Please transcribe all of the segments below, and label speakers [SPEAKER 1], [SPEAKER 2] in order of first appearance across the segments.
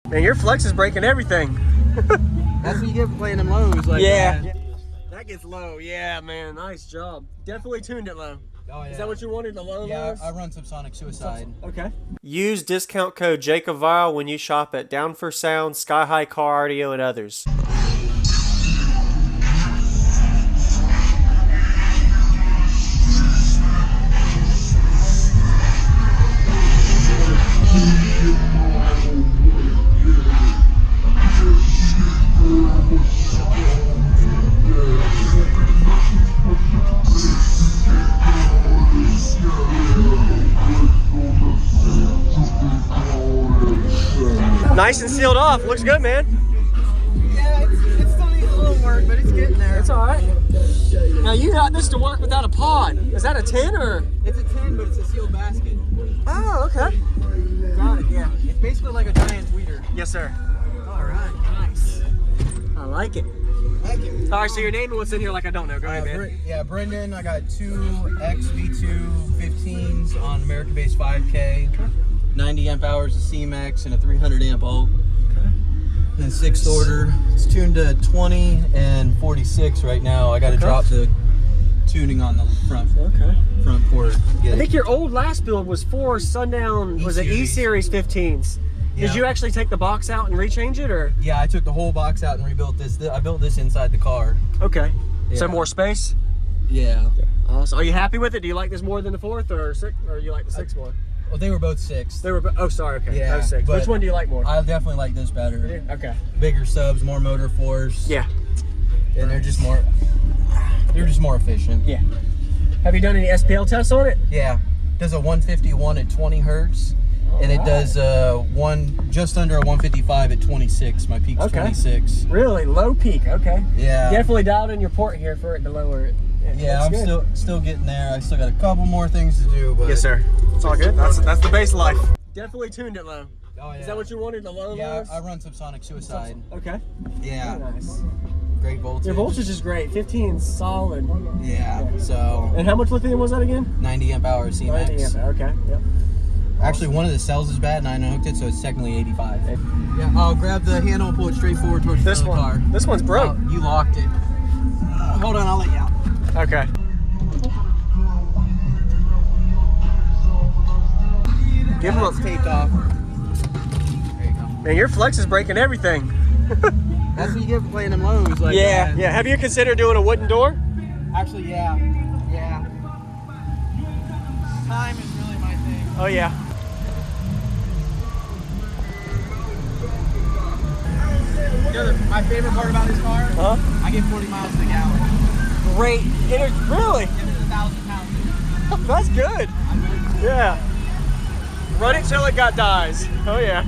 [SPEAKER 1] Man, your flex is breaking everything.
[SPEAKER 2] That's what you get for playing them lows like
[SPEAKER 1] yeah.
[SPEAKER 2] that.
[SPEAKER 1] That gets low. Yeah, man. Nice job. Definitely tuned it low.
[SPEAKER 2] Oh, yeah.
[SPEAKER 1] Is that what you wanted, the low lows?
[SPEAKER 2] I run Subsonic Suicide.
[SPEAKER 1] Okay. Use discount code JacobViral when you shop at Down for Sound, SkyHigh Car Audio, and others. Nice and sealed off. Looks good, man.
[SPEAKER 2] Yeah, it still needs a little work, but it's getting there.
[SPEAKER 1] It's all right. Now you got this to work without a pod. Is that a 10 or?
[SPEAKER 2] It's a 10, but it's a sealed basket.
[SPEAKER 1] Oh, okay.
[SPEAKER 2] Got it, yeah. It's basically like a giant tweeter.
[SPEAKER 1] Yes, sir.
[SPEAKER 2] All right, nice.
[SPEAKER 1] I like it.
[SPEAKER 2] Thank you.
[SPEAKER 1] All right, so your name and what's in here like I don't know. Go ahead, man.
[SPEAKER 2] Yeah, Brendon. I got two XV2 15s on American-based 5K. Okay. 90 amp hours of CMAX and a 300 amp alt. Okay. And then sixth order. It's tuned to 20 and 46 right now. I got to drop the tuning on the front port.
[SPEAKER 1] I think your old last build was 4 Sundown, was it E-Series 15s? Did you actually take the box out and rechange it, or?
[SPEAKER 2] Yeah, I took the whole box out and rebuilt this. I built this inside the car.
[SPEAKER 1] Okay.
[SPEAKER 2] Yeah.
[SPEAKER 1] So more space?
[SPEAKER 2] Yeah.
[SPEAKER 1] Awesome. Are you happy with it? Do you like this more than the 4th or 6th, or you like the 6th more?
[SPEAKER 2] Well, they were both 6.
[SPEAKER 1] They were. Oh, sorry. Okay.
[SPEAKER 2] Yeah.
[SPEAKER 1] 6. Which one do you like more?
[SPEAKER 2] I definitely like this better.
[SPEAKER 1] Yeah. Okay.
[SPEAKER 2] Bigger subs, more motor force.
[SPEAKER 1] Yeah.
[SPEAKER 2] And they're just more efficient.
[SPEAKER 1] Yeah. Have you done any SPL tests on it?
[SPEAKER 2] Yeah. Does a 151 at 20 hertz. And it does just under a 155 at 26. My peak's 26.
[SPEAKER 1] Really low peak. Okay.
[SPEAKER 2] Yeah.
[SPEAKER 1] Definitely dialed in your port here for it to lower it.
[SPEAKER 2] Yeah, I'm still getting there. I still got a couple more things to do, but
[SPEAKER 1] yes, sir. It's all good. That's the base life. Definitely tuned it low.
[SPEAKER 2] Oh, yeah.
[SPEAKER 1] Is that what you wanted, the low lows?
[SPEAKER 2] Yeah, I run Subsonic Suicide.
[SPEAKER 1] Okay.
[SPEAKER 2] Yeah.
[SPEAKER 1] Very nice.
[SPEAKER 2] Great voltage.
[SPEAKER 1] Your voltage is great. 15 solid.
[SPEAKER 2] Yeah. So.
[SPEAKER 1] And how much lithium was that again?
[SPEAKER 2] 90 amp hour CMAX.
[SPEAKER 1] 90 amp hour. Okay. Yep.
[SPEAKER 2] Actually, one of the cells is bad, and I unhooked it, so it's technically 85. Yeah, I'll grab the handle and pull it straight forward towards the front of the car.
[SPEAKER 1] This one's broke.
[SPEAKER 2] Oh, you locked it. Hold on, I'll let you out.
[SPEAKER 1] Okay. Give him
[SPEAKER 2] It's taped off. There you go.
[SPEAKER 1] Man, your flex is breaking everything.
[SPEAKER 2] That's what you get for playing them lows like that.
[SPEAKER 1] Yeah. Have you considered doing a wooden door?
[SPEAKER 2] Actually, yeah. Time is really my thing.
[SPEAKER 1] Oh, yeah.
[SPEAKER 2] You know, my favorite part about this car? I get 40 miles to the gallon.
[SPEAKER 1] Great. Really?
[SPEAKER 2] It's 1,000 pounds.
[SPEAKER 1] That's good. Yeah. Run it till it got dies. Oh, yeah.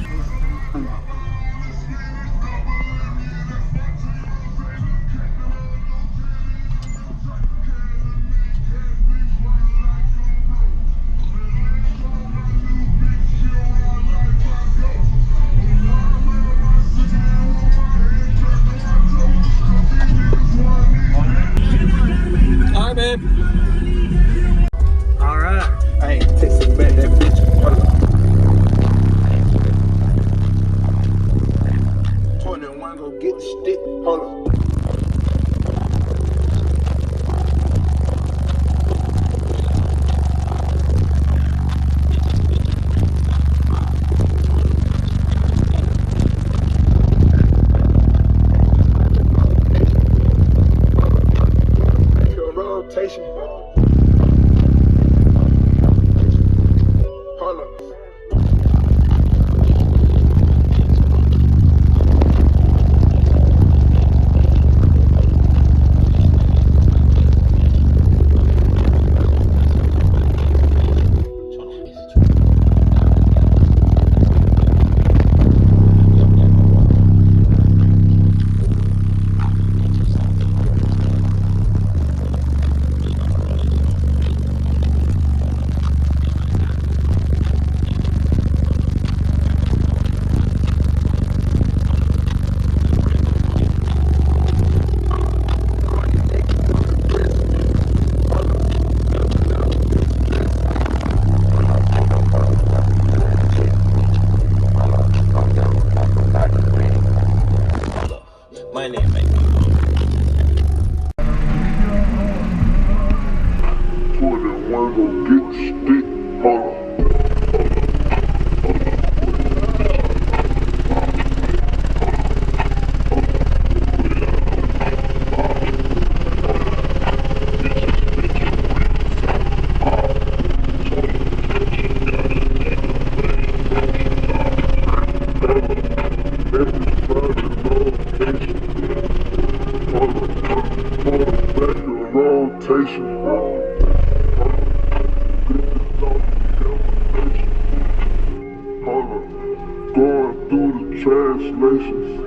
[SPEAKER 1] All right, man. All right.
[SPEAKER 3] Hey, take some back that bitch. Hold on. 21, go get the stick. Hold on. Rotation. Hold on. Going through the translations.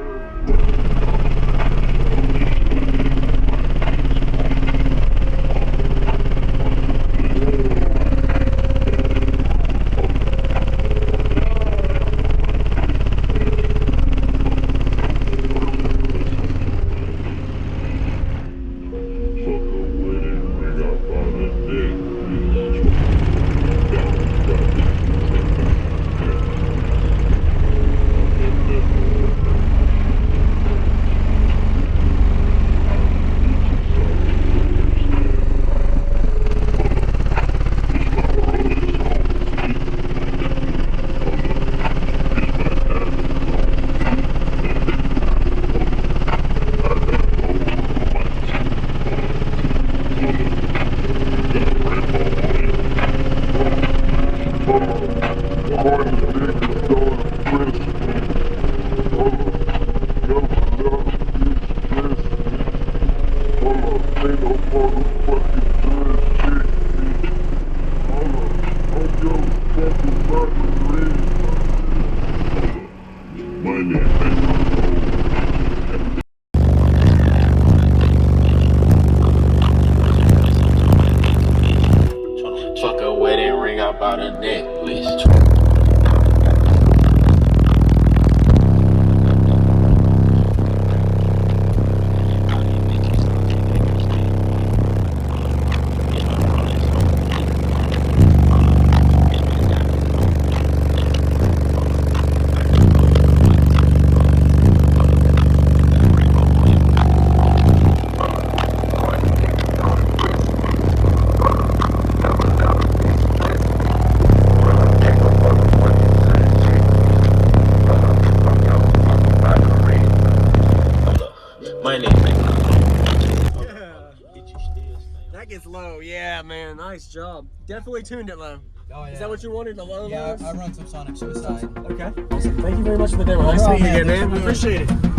[SPEAKER 4] Fuck a wedding ring out by the necklace. My name.
[SPEAKER 1] That gets low. Yeah, man. Nice job. Definitely tuned it low.
[SPEAKER 2] Oh, yeah.
[SPEAKER 1] Is that what you wanted? The low?
[SPEAKER 2] Yeah,
[SPEAKER 1] lows?
[SPEAKER 2] I run some Sonic Suicide.
[SPEAKER 1] Okay. Awesome. Thank you very much for the demo. Nice to meet you again, man. We appreciate it.